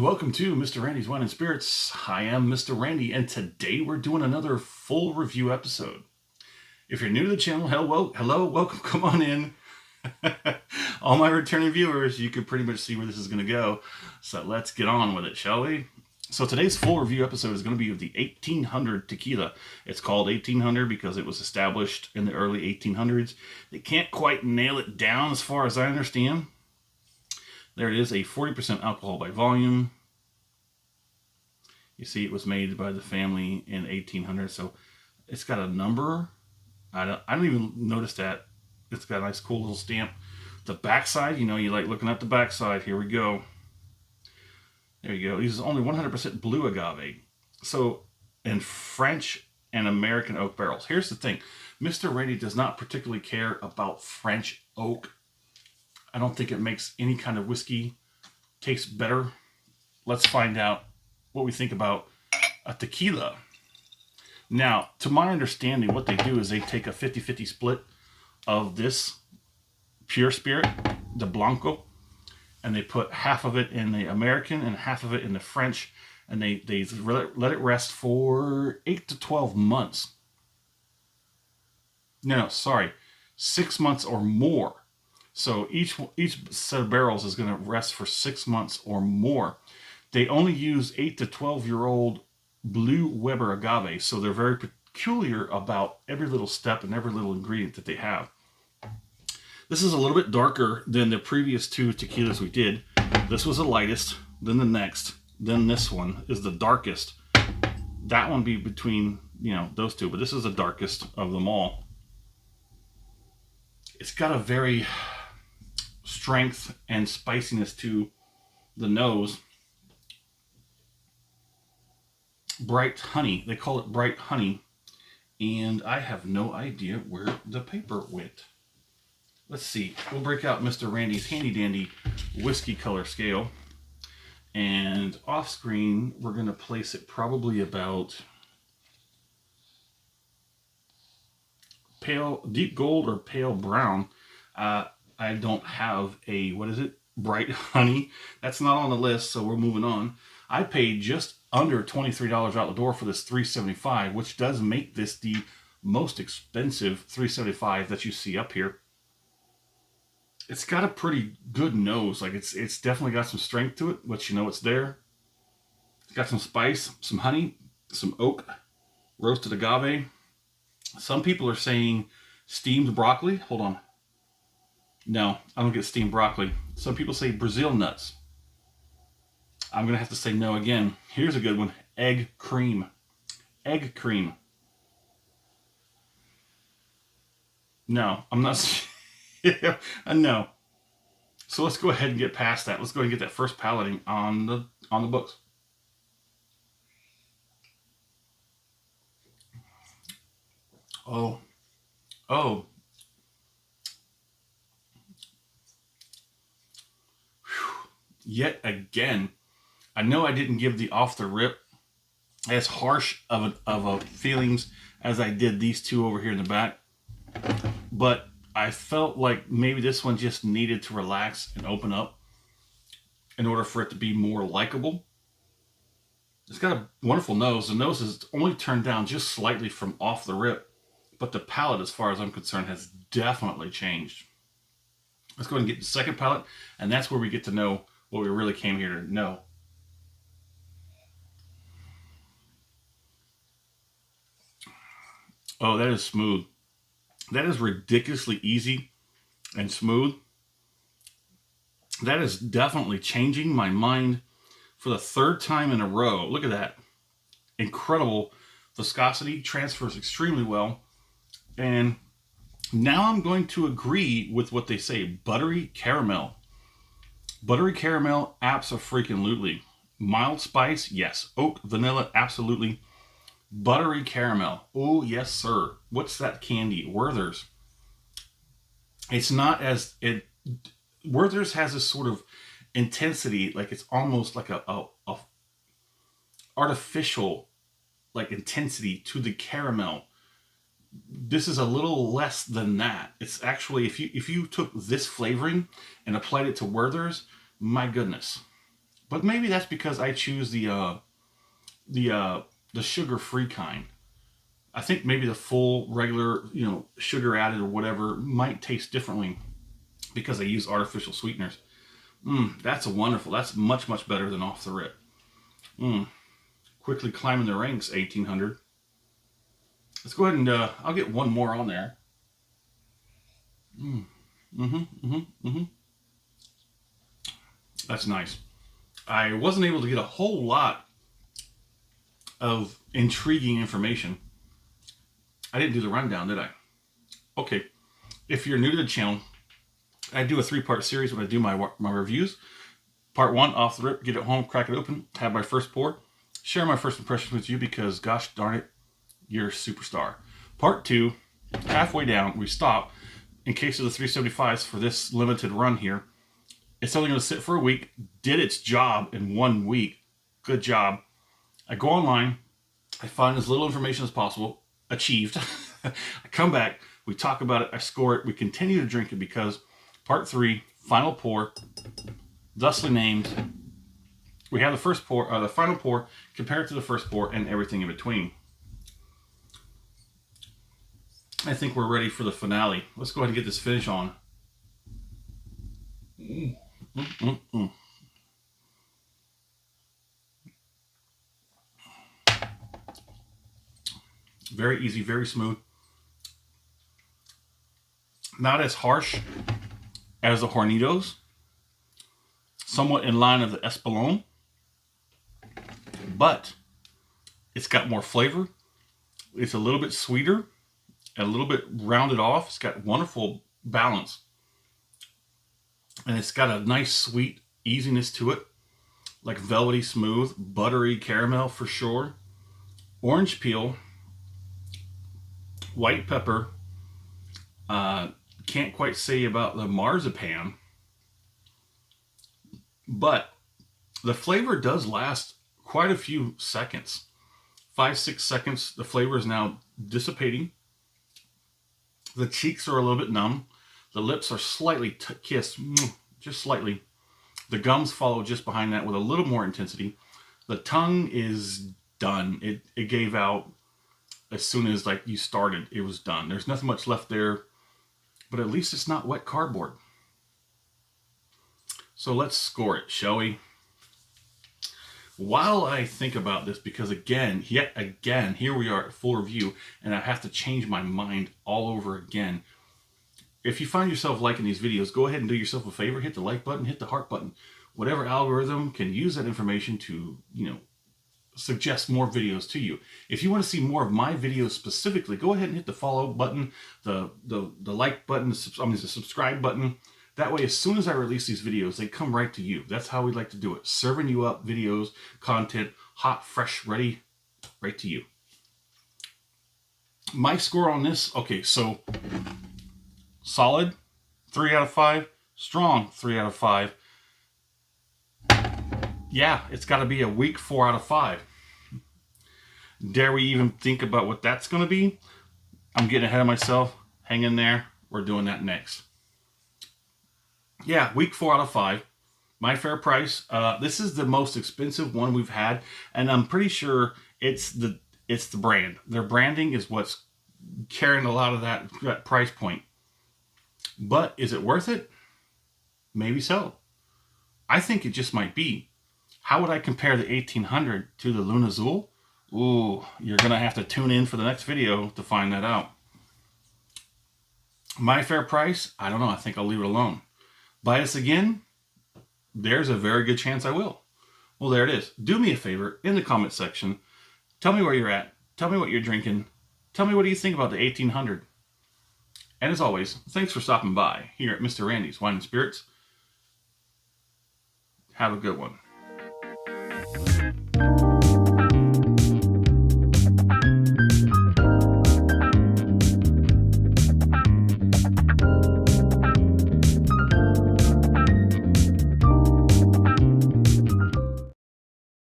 welcome to Mr. Randy's Wine and Spirits. I am Mr. Randy, and today we're doing another full review episode. If you're new to the channel, hello, welcome, come on in. All my returning viewers, you can pretty much see where this is going to go. So let's get on with it, shall we? So today's full review episode is going to be of the 1800 tequila. It's called 1800 because it was established in the early 1800s. They can't quite nail it down as far as I understand. There it is, a 40% alcohol by volume. You see it was made by the family in 1800, so it's got a number. I don't even notice that. It's got a nice cool little stamp. The backside, you know, you like looking at the backside. Here we go. There you go. It uses only 100% blue agave. So, in French and American oak barrels. Here's the thing. Mr. Randy does not particularly care about French oak. I don't think it makes any kind of whiskey taste better. Let's find out what we think about a tequila. Now, to my understanding, what they do is they take a 50-50 split of this pure spirit, the Blanco, and they put half of it in the American and half of it in the French, and they let it rest for 8 to 12 months. No, sorry, 6 months or more. So each set of barrels is going to rest for 6 months or more. They only use 8 to 12-year-old blue Weber agave, so they're very peculiar about every little step and every little ingredient that they have. This is a little bit darker than the previous two tequilas we did. This was the lightest, then the next, then this one is the darkest. That one be between, you know, those two, but this is the darkest of them all. It's got a very strength and spiciness to the nose. Bright honey. They call it bright honey. And I have no idea where the paper went. Let's see. We'll break out Mr. Randy's handy dandy whiskey color scale. And off screen, we're going to place it probably about pale, deep gold or pale brown. I don't have a, what is it? Bright honey. That's not on the list, so we're moving on. I paid just under $23 out the door for this $375, which does make this the most expensive $375 that you see up here. It's got a pretty good nose. Like it's definitely got some strength to it, but you know it's there. It's got some spice, some honey, some oak, roasted agave. Some people are saying steamed broccoli. Hold on. No, I don't get steamed broccoli. Some people say Brazil nuts. I'm going to have to say no again. Here's a good one. Egg cream. Egg cream. No, I'm not. No. So let's go ahead and get past that. Let's go ahead and get that first palating on the books. Oh. Yet again, I know I didn't give the off the rip as harsh of a feelings as I did these two over here in the back, but I felt like maybe this one just needed to relax and open up in order for it to be more likable. It's got a wonderful nose. The nose is only turned down just slightly from off the rip, but the palate, as far as I'm concerned, has definitely changed. Let's go ahead and get the second palate, and that's where we get to know what we really came here to know. Oh, that is smooth. That is ridiculously easy and smooth. That is definitely changing my mind for the third time in a row. Look at that. Incredible viscosity, transfers extremely well. And now I'm going to agree with what they say, buttery caramel. Buttery caramel, abso-freaking-lutely. Mild spice, yes. Oak, vanilla, absolutely. Buttery caramel, oh yes sir. What's that candy? Werther's. It's not as Werther's has this sort of intensity, like it's almost like a artificial like intensity to the caramel. This is a little less than that. It's actually, if you took this flavoring and applied it to Werther's, my goodness, But maybe that's because I choose the sugar-free kind. I think maybe the full regular, sugar added or whatever might taste differently because they use artificial sweeteners. That's wonderful. That's much, much better than off the rip. Quickly climbing the ranks, 1800. Let's go ahead and I'll get one more on there. That's nice. I wasn't able to get a whole lot of intriguing information. I didn't do the rundown, did I? Okay. If you're new to the channel, I do a 3-part series when I do my reviews. Part 1, off the rip, get it home, crack it open, have my first pour, share my first impressions with you because, gosh darn it, you're a superstar. Part 2, halfway down, we stop. In case of the 375s for this limited run here, it's only going to sit for a week. Did its job in 1 week. Good job. I go online. I find as little information as possible. Achieved. I come back. We talk about it. I score it. We continue to drink it because part 3, final pour, thusly named. We have the first pour, the final pour, compare it to the first pour, and everything in between. I think we're ready for the finale. Let's go ahead and get this finish on. Very easy, very smooth. Not as harsh as the Hornitos. Somewhat in line of the Espolón. But it's got more flavor. It's a little bit sweeter. A little bit rounded off. It's got wonderful balance. And it's got a nice sweet easiness to it. Like velvety smooth, buttery caramel for sure. Orange peel. White pepper. Can't quite say about the marzipan. But the flavor does last quite a few seconds. 5-6 seconds. The flavor is now dissipating. The cheeks are a little bit numb. The lips are slightly kissed, just slightly. The gums follow just behind that with a little more intensity. The tongue is done. It gave out as soon as like you started. It was done. There's nothing much left there, but at least it's not wet cardboard. So let's score it, shall we? While I think about this, because yet again, here we are at full review, and I have to change my mind all over again. If you find yourself liking these videos, go ahead and do yourself a favor. Hit the like button, hit the heart button. Whatever algorithm can use that information to, suggest more videos to you. If you want to see more of my videos specifically, go ahead and hit the follow button, the like button, the subscribe button. That way, as soon as I release these videos, they come right to you. That's how we like to do it. Serving you up videos, content, hot, fresh, ready, right to you. My score on this, okay, so solid, 3 out of 5. Strong, 3 out of 5. Yeah, it's got to be a weak 4 out of 5. Dare we even think about what that's going to be? I'm getting ahead of myself. Hang in there. We're doing that next. Yeah, week 4 out of 5. My fair price. This is the most expensive one we've had, and I'm pretty sure it's the brand. Their branding is what's carrying a lot of that price point. But is it worth it? Maybe so. I think it just might be. How would I compare the 1800 to the Luna Azul? Ooh, you're going to have to tune in for the next video to find that out. My fair price? I don't know. I think I'll leave it alone. Buy this again? There's a very good chance I will. Well, there it is. Do me a favor in the comment section. Tell me where you're at. Tell me what you're drinking. Tell me what do you think about the 1800. And as always, thanks for stopping by here at Mr. Randy's Wine and Spirits. Have a good one.